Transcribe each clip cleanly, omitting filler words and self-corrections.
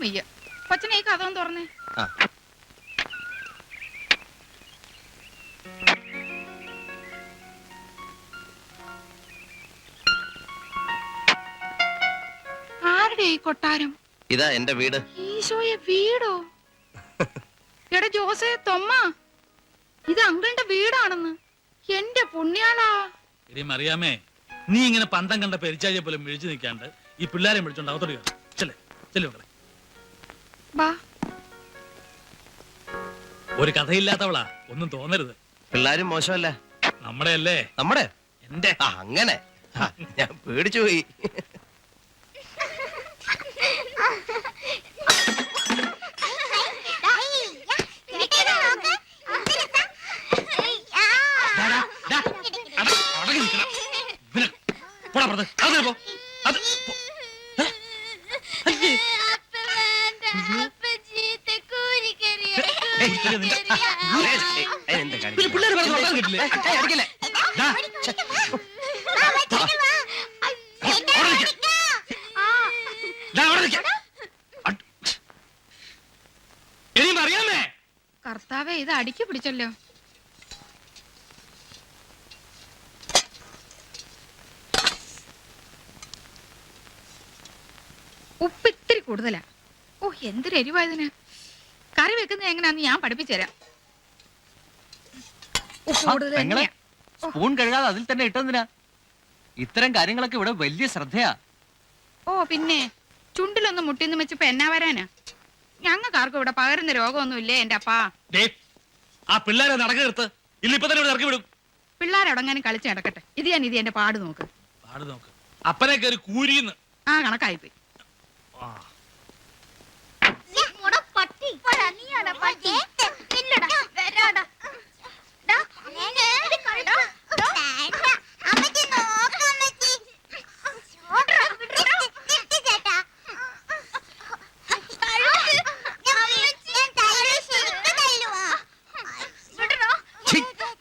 വയ്യ. കൊച്ചനെ ഈ കഥ ഒന്ന് തുറന്നേ. ആരുടെ ഈ കൊട്ടാരം? ഇതാ എന്റെ വീട്. ഈശോയെ, വീടോ? എടാ ജോസേ, തൊമ്മ, ഇത് അങ്കിളിന്റെ വീടാണെന്ന്. എന്റെ പുണ്യാളാ. അറിയാമേ, നീ ഇങ്ങനെ പന്തം കണ്ട പെരിച്ചാഴിയെ പോലെ മിഴിച്ചു നിൽക്കാണ്ട് ഈ പിള്ളേരെ വിളിച്ചോണ്ട് അകത്തോട്ട് കയറി. ഒരു കഥയില്ലാത്തവളാ, ഒന്നും തോന്നരുത്. പിള്ളേരും മോശമല്ല. നമ്മുടെ അല്ലേ? നമ്മുടെ എന്റെ. അങ്ങനെ ഞാൻ പേടിച്ചു പോയി. കർത്താവേ, ഇത് അടിക്ക് പിടിച്ചല്ലോ. ഉപ്പ് ഇത്തിരി കൂടുതലാ. ഓ, എന്തൊരു എരിവായതിന്. കറി വെക്കുന്നത് എങ്ങനെയാന്ന് ഞാൻ പഠിപ്പിച്ചുതരാം. ഉപ്പ് കൂടുതൽ. സ്പൂൺ കഴുകാതെ അതിൽ തന്നെ ഇട്ടെന്തിനാ? ഇത്തരം കാര്യങ്ങളൊക്കെ ഇവിടെ വലിയ ശ്രദ്ധയാ. ഓ പിന്നെ, ചുണ്ടിലൊന്നും മുട്ടിന്ന് വെച്ചപ്പോ എന്നാ വരാനാ? ഞങ്ങൾക്കാർക്കും ഇവിടെ പകരുന്ന രോഗമൊന്നുമില്ലേ എന്റെ അപ്പാ. ആ പിള്ളേരെ നടക്കെടുത്ത് ഇല്ല, ഇപ്പൊ തന്നെ ഇറക്കി വിടും. പിള്ളേരടങ്ങാനും കളിച്ച് നടക്കട്ടെ. ഇത് എന്റെ പാട് നോക്ക്. പാട് നോക്ക്. അപ്പനെ കയറി കൂരിന്ന്. ആ, കണക്കായിപ്പോയി.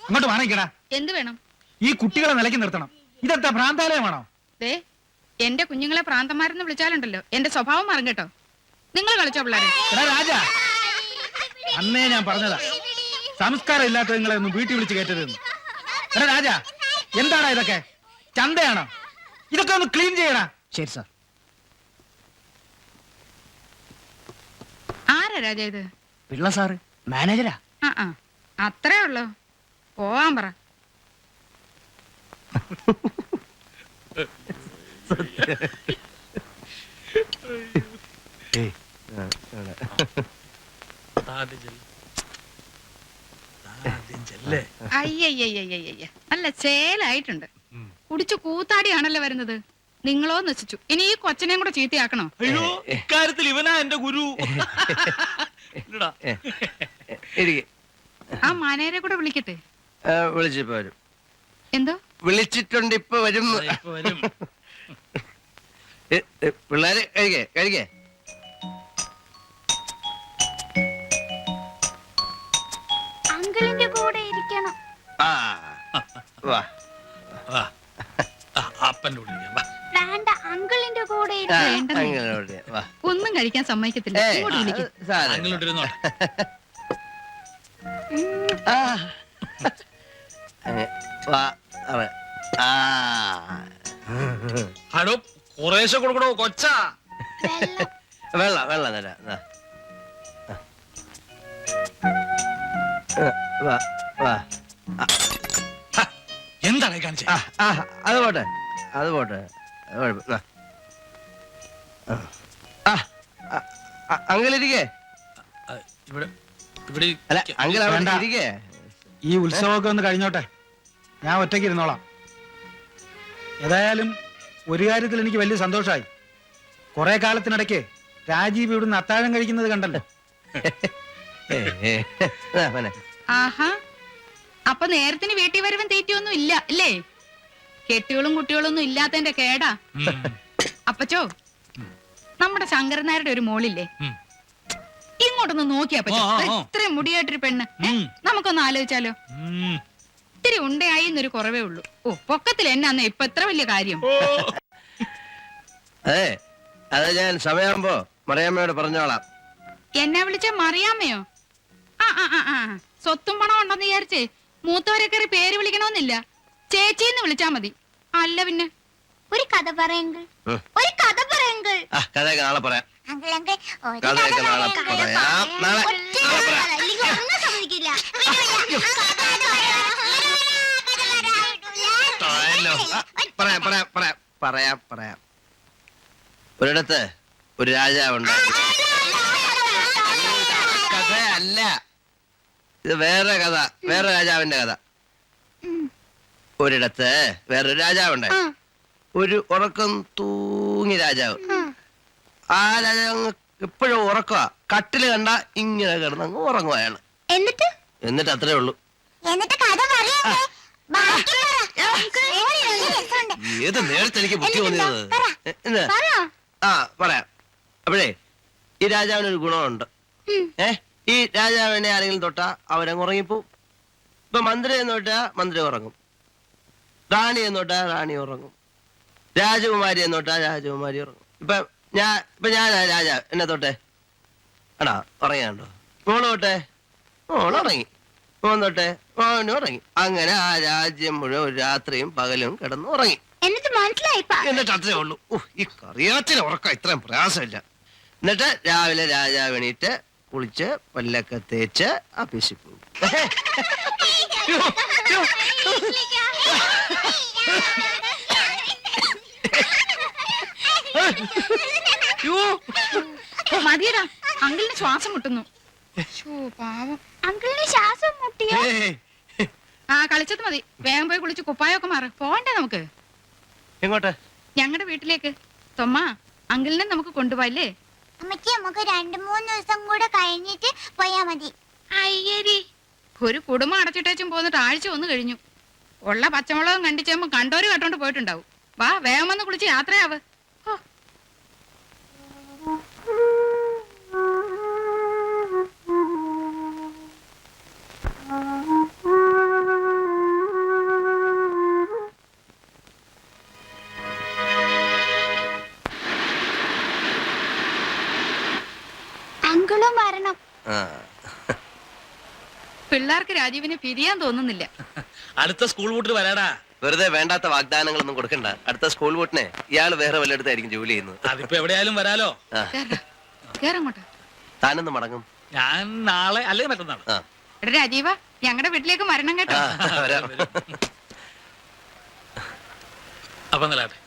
ഇങ്ങോട്ട് വാങ്ങിക്കടാ. എന്ത് വേണം? ഈ കുട്ടികളെ നിലയ്ക്ക് നിർത്തണം. ഇതെന്താ ഭ്രാന്താലയമാണോ? ദേ, എന്റെ കുഞ്ഞുങ്ങളെ പ്രാന്തന്മാരെന്ന് വിളിച്ചാലുണ്ടല്ലോ എന്റെ സ്വഭാവം മാറും കേട്ടോ. നിങ്ങൾ കളിച്ചോ പിള്ളേരെ. രാജ, അന്നേ ഞാൻ പറഞ്ഞതാ, സംസ്കാരം ഇല്ലാത്ത നിങ്ങളെ ഒന്നും വീട്ടിൽ വിളിച്ച് കയറ്റരുതെന്ന്. രാജ, എന്താടാ ഇതൊക്കെ? ചന്തയാണോ? ഇതൊക്കെ ഒന്ന് ക്ലീൻ ചെയ്യടാ. ശരി സാർ. ആരാ രാജ ഇത്? പിള്ള സാറ്, മാനേജരാ. ആ, അത്രേ ഉള്ളൂ. പോവാൻ പറ. അയ്യയ്യയ്യയ്യ, നല്ല ചേലായിട്ടുണ്ട്. കുടിച്ചു കൂത്താടിയാണല്ലോ വരുന്നത്. നിങ്ങളോ നശിച്ചു. ഇനി ഈ കൊച്ചനെയും കൂടെ ചീത്തയാക്കണോ? അയ്യോ, ഇക്കാര്യത്തിൽ ഇവനാ എന്റെ ഗുരു. ആ മാനേരെ കൂടെ വിളിക്കട്ടെ. വിളിച്ചിപ്പോ വരും. എന്തോ വിളിച്ചിട്ടുണ്ട്, ഇപ്പൊ വരും. പിള്ളേര് കഴിക്കേ. അങ്കിളിന്റെ കൂടെ ഇരിക്കണം. വേണ്ട, അങ്കിളിന്റെ കൂടെ ഒന്നും കഴിക്കാൻ സമ്മതിക്കത്തില്ല. ഹലോ, കുറേശ്ശെ കൊടുക്കണോ കൊച്ചാ? വെള്ളം തരാം. എന്താണ് കാണിച്ചേ? അത് പോട്ടെ. അങ്കിളിരിക്കേ. അല്ല, അങ്കിൾ അവിടെ ഇരിക്കേ. ഈ ഉത്സവമൊക്കെ ഒന്ന് കഴിഞ്ഞോട്ടെ, ഞാൻ ഒറ്റയ്ക്ക് ഇരുന്നോളാം. ഏതായാലും ഒരു കാര്യത്തിൽ എനിക്ക് വലിയ സന്തോഷമായി. കുറെ കാലത്തിനിടയ്ക്ക് രാജീവ് ഇവിടുന്ന് അത്താഴം കഴിക്കുന്നത് കണ്ടല്ലോ. ആഹാ, അപ്പൊ നേരത്തിന് വീട്ടിൽ വരുവൻ തീറ്റയൊന്നും ഇല്ല അല്ലേ? കെട്ടികളും കുട്ടികളൊന്നും ഇല്ലാത്തതിന്റെ കേടാ. അപ്പച്ചോ, നമ്മുടെ ശങ്കരനാരുടെ ഒരു മോളില്ലേ, ഇങ്ങോട്ടൊന്ന് നോക്കിയാ പറ്റോ? ഇത്രയും മുടിയായിട്ടൊരു പെണ്ണ്. നമുക്കൊന്ന് ആലോചിച്ചാലോ? ഇത്തിരി ഉണ്ടയായി എന്നൊരു കുറവേ ഉള്ളൂ. ഓ, പൊക്കത്തിൽ എന്നാന്ന് ഇപ്പൊ എത്ര വലിയ കാര്യം. അതെ, അത് ഞാൻ സമയമാകുമ്പോ മറിയാമ്മയോട് പറഞ്ഞോളാം. എന്നെ വിളിച്ച മറിയാമ്മയോ? ആ ആ ആ ആ സ്വത്തും പണം ഉണ്ടെന്ന് വിചാരിച്ചേ മൂത്തവരെ കയറി പേര് വിളിക്കണമെന്നില്ല. ചേച്ചിന്ന് വിളിച്ചാ മതി. അല്ല പിന്നെ ഒരു കഥ പറയങ്കിൾ, ഒരു കഥ പറയങ്കിൾ. ആ കഥയൊക്കെ നാളെ പറയാം. അങ്കിൾ അങ്കിൾ ഒരു കഥയൊക്കെ കഥ നാളെ പറയങ്കിൾ. പറയാം. നാളെ ഒറ്റ കഥ പറ, ഇല്ലെങ്കിൽ ഒന്നും സമ്മതിക്കില്ല. ആയല്ലോ. പറയാം പറയാം പറയാം പറയാം പറയാം. ഒരിടത്ത് ഒരു രാജാവുണ്ടായിരുന്നു. കഥയല്ല, ഇത് വേറെ കഥ, വേറെ രാജാവിന്റെ കഥ. ഒരിടത്ത് വേറൊരു രാജാവുണ്ടായിരുന്നു. ഒരു ഉറക്കം തൂങ്ങി രാജാവ്. ആ രാജാവ് എപ്പോഴും ഉറക്കുക. കട്ടില് കണ്ട ഇങ്ങനെ കിടന്ന് അങ്ങ് ഉറങ്ങും അയാള്. എന്നിട്ട് അത്രേ ഉള്ളൂ. ഏത് നേരത്തെ എനിക്ക് ബുദ്ധി തോന്നിയത്? ആ പറയാം. അപ്പോഴേ ഈ രാജാവിനൊരു ഗുണമുണ്ട്. ഈ രാജാവിനെ ആരെങ്കിലും തൊട്ടാ അവരങ്ങ് ഉറങ്ങിപ്പോവും. ഇപ്പൊ മന്ത്രി എന്ന് തൊട്ടാ മന്ത്രി ഉറങ്ങും, റാണി എന്ന് തൊട്ടാ റാണി ഉറങ്ങും, രാജകുമാരി എന്ന് തൊട്ടാ രാജകുമാരി ഉറങ്ങും. ഇപ്പൊ ഞാൻ രാജാവ്, എന്നെ തൊട്ടെ ആടാ ഉറങ്ങിയാണ്ടോ. മോള് തൊട്ടെ മോളുറങ്ങി, മോൻ തൊട്ടെ മോനും ഉറങ്ങി. അങ്ങനെ ആ രാജ്യം മുഴുവൻ ഒരു രാത്രിയും പകലും കിടന്ന് ഉറങ്ങി. എന്നിട്ട് അത്രേ ഉള്ളൂ. ഈ കറിയാത്തിന് ഉറക്കം ഇത്രയും പ്രയാസമില്ല. എന്നിട്ട് രാവിലെ രാജാവ് എണീറ്റ് കുളിച്ച് പല്ലൊക്കെ തേച്ച് ആഫീസിൽ പോകും. മതിയടാ, അങ്കിളിന് ശ്വാസം മുട്ടുന്നു. പാവം. അങ്കിളിന് ശ്വാസം മുട്ടിയോ? ആ കളിച്ചത് മതി. വേഗം പോയി കുളിച്ച് കുപ്പായൊക്കെ മാറ്. പോകണ്ടേ നമുക്ക്? എങ്ങോട്ട്? ഞങ്ങളുടെ വീട്ടിലേക്ക്. തൊമ്മ, അങ്കിളിനെ നമുക്ക് കൊണ്ടുപോയില്ലേ? അമ്മച്ചി, നമുക്ക് 2-3 ദിവസം കൂടെ കഴിഞ്ഞിട്ട് പോയാ മതി. അയ്യരി, ഒരു കുടുംബം അടച്ചിട്ടേച്ചും പോന്നിട്ട് ആഴ്ച ഒന്ന് കഴിഞ്ഞു. ഉള്ള പച്ചമുളകും കണ്ടിച്ചേമ്പോ കണ്ടോര് കട്ടോണ്ട് പോയിട്ടുണ്ടാവും. വാ വേഗം വന്ന് കുളിച്ച് യാത്രയാവ്. അങ്കിളും വരണം. പിള്ളേർക്ക് രാജീവിനെ പിരിയാൻ തോന്നുന്നില്ല. അടുത്ത സ്കൂൾ വീട്ടിൽ വരാടാ. വെറുതെ വേണ്ടാത്ത വാഗ്ദാനങ്ങളൊന്നും കൊടുക്കണ്ട. അടുത്ത സ്കൂൾ വീട്ടിനെ ഇയാള് വേറെ വല്ലയിടത്തായിരിക്കും ജോലി ചെയ്യുന്നത്. അതിപ്പോ എവിടെയായാലും വരാലോ. കേറങ്ങോട്ട്. താനൊന്ന് മടങ്ങും. ഞാൻ നാളെ അല്ലെങ്കിൽ മറ്റന്നാൾ. എടാ രാജീവ, ഞങ്ങളുടെ വീട്ടിലേക്ക് മരണം കേട്ടോ. അപ്പൊ നല്ലാട്ടെ.